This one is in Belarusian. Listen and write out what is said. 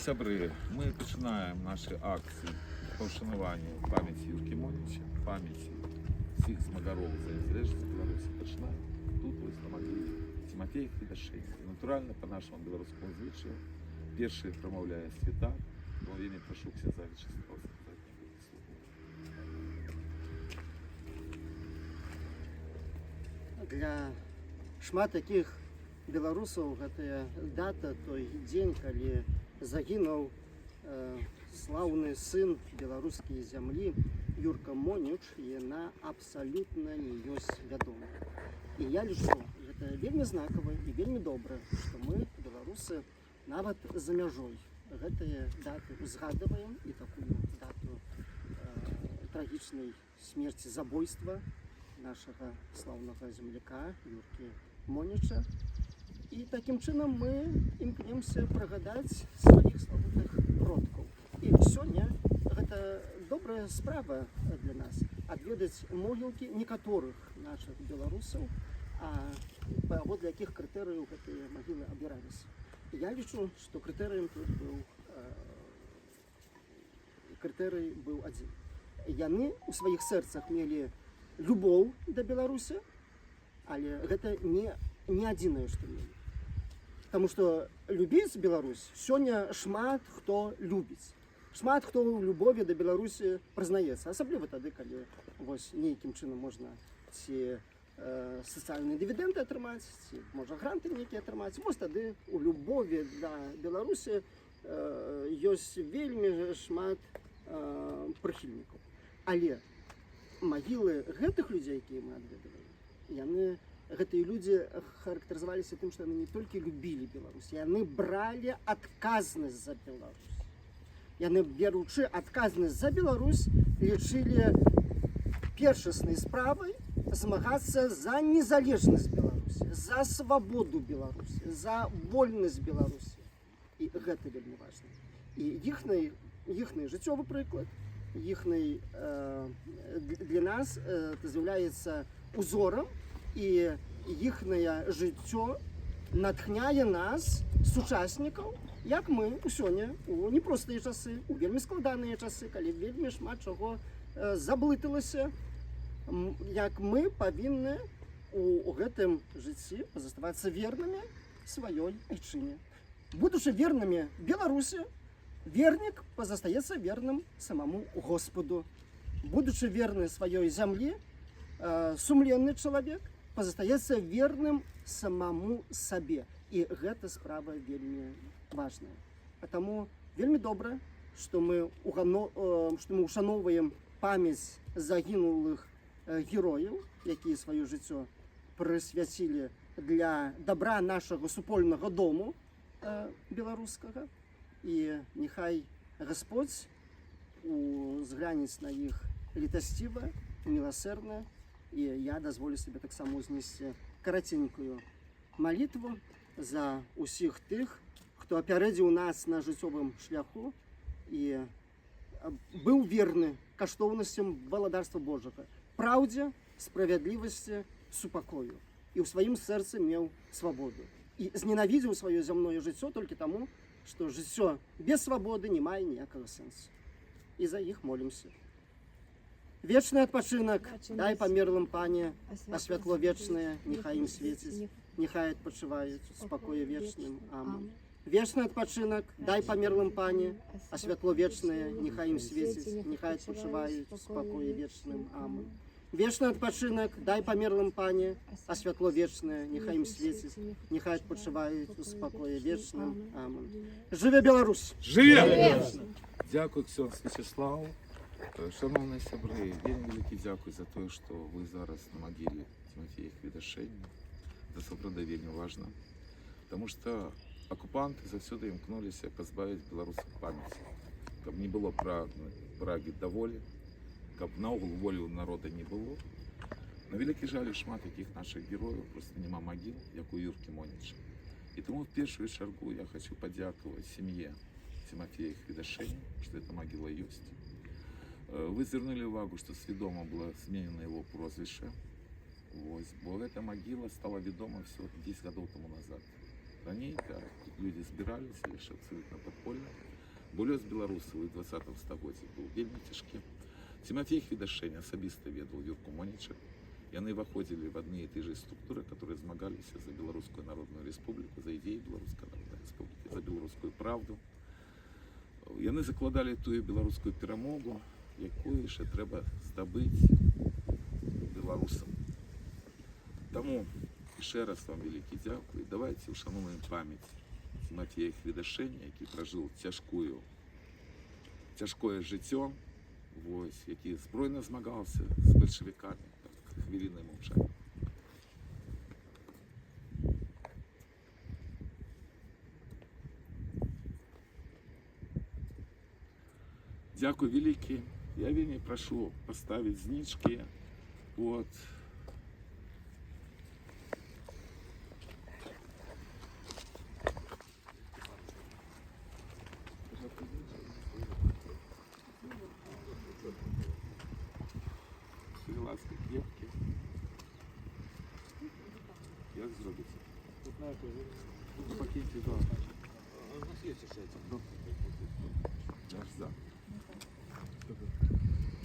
Сябри, ми починаємо наші акції по вшануванню пам'яті Юрка Моніча, пам'яті всіх змагарів за незалежність Білорусі. Починаємо тут, ось на могилі Тимофія Хвідашеня. І натурально, по нашому білоруському звичаю, перший промовляє свята, бо я не прошу ксяза Вячеслава сказати слово. Для шмат таких беларусаў гэтая дата, той дзень, калі загінуў слаўны сын беларускай зямлі Юрка Моніч, яна абсалютна не ёсць вядомая. І я лічу, гэта вельмі знакава і вельмі добра, што мы, беларусы, нават за мяжой гэтыя даты узгадваем, і такую дату трагічнай смерці, забойства нашага слаўнага земляка Юркі Моніча. І такім чынам мы імкнемся прыгадаць сваіх славутых продкаў. І сёння гэта добрая справа для нас адведаць могілкі некаторых нашых беларусаў, паводле якіх крытэрыяў гэтыя магілы абіраліся. Я лічу, што крытэрыем тут быў адзін. Яны ў сваіх сэрцах мелі любоў да Беларусі, але гэта не адзінае, што мелі. Таму што любіць Беларусь сёння шмат хто любіць. Шмат хто ў любові да Беларусі прызнаецца, асабліва тады, калі нейкім чынам можна ці сацыяльныя дывідэнды атрымаць, ці можа гранты нейкія атрымаць. Вось тады у любові да Беларусі ёсць вельмі шмат прыхільнікаў. Але магілы гэтых людзей, якія мы адведваем, гэтыя людзі характарызаваліся тым, што яны не толькі любілі Беларусь, яны бралі адказнасць за Беларусь. Яны, беручы адказнасць за Беларусь, лічылі першаснай справай змагацца за незалежнасць Беларусі, за свабоду Беларусі, за вольнасць Беларусі. І гэта вельмі важна. І іхны жыццёвы прыклад, для нас з'яўляецца узорам, і іхнае жыццё натхняе нас, сучаснікаў, як мы сёння у непростыя часы, у вельмі складаныя часы, калі вельмі шмат чаго заблыталася, як мы павінны у гэтым жыцці заставацца вернымі сваёй айчыне. Будучы вернымі Беларусі, вернік пазастаецца верным самому Господу. Будучы верны сваёй зямлі, сумленны чалавек пазастаецца верным самому сабе. І гэта справа вельмі важная. А таму вельмі добра, што мы ушаноўваем памяць загінулых герояў, якія сваё жыццё прысвяцілі для добра нашага супольнага дому беларускага. І няхай Гасподзь узгляніць на іх літасціва, міласэрна. І я дазволю себе таксама узнесці караценькую малітву за усіх тых, хто апярэдзіў нас на жыццёвым шляху і быў верны каштоўнасцям валадарства Божага, праўдзе, справядлівасці, супакою. І ў сваім сэрцы меў свабоду. І зненавідзеў сваё зямное жыццё толькі таму, што жыццё без свабоды не мае ніякага сэнсу. І за іх молімся. Вечны адпачынак дай памерлым, Пане, а святло вечнае няхай ім свеціць, няхай адпачываюць у спакоі вечным. Амэн. Вечны адпачынак дай памерлым, Пане, а святло вечнае няхай ім свеціць, няхай адпачываюць у спакоі вечным. Амэн. Вечны адпачынак дай памерлым, Пане, а святло вечнае няхай ім свеціць, няхай адпачываюць у спакоі вечным. Амэн. Жыве Беларусь! Жыве! Дякую, ксёндз Вячеслав. Шановні сябри, вельмі вялікі дзякуй за тое, што вы зараз на магіле Тимофея Хвідашеня. Гэта сапраўды вельмі важна, таму што акупанты заўсёды імкнуліся пазбавіць беларусаў памяці, каб не было прагі да волі, каб наогул волі ў народа не было. На вялікі жаль, шмат такіх нашых герояў проста няма магіл, як у Юркі Моніча. І таму в першую чаргу я хочу падзякаваць сям'е Тимофея Хвідашеня, што эта магіла ёсць. Вы звернули увагу, что сведомо было сменено его прозвище, бо эта могила стала ведома всего 10 годов тому назад. Ранее люди збиралися лише абсолютно подпольно. Болёс беларусаў у 20 стагоддзі быў вельмі цяжкі. Тимофей Хведашэнь асабіста ведаў Юрку Моніча. Яны выходзілі в адны і ты же структуры, которые змагаліся за Беларускую Народную Республику, за ідеі Беларускай Народнай Республікі, за беларускую правду. Яны закладалі тую беларускую перамогу, якую яшчэ трэба здабыць беларусам. Таму яшчэ раз вам вялікі дзякуй. Давайте ушануем памяць Тимофея Хведашэня, які пражыў цяжкое жыццё, які збройна змагаўся з бальшавікамі. Хвілінай мовчання. Дякую вялікі. Я вельмі прашу паставіць знічкі. Вот. Шри-ланські кепки. Як зробиться? Тут на это, Покиньте, да. у нас есть еще эти.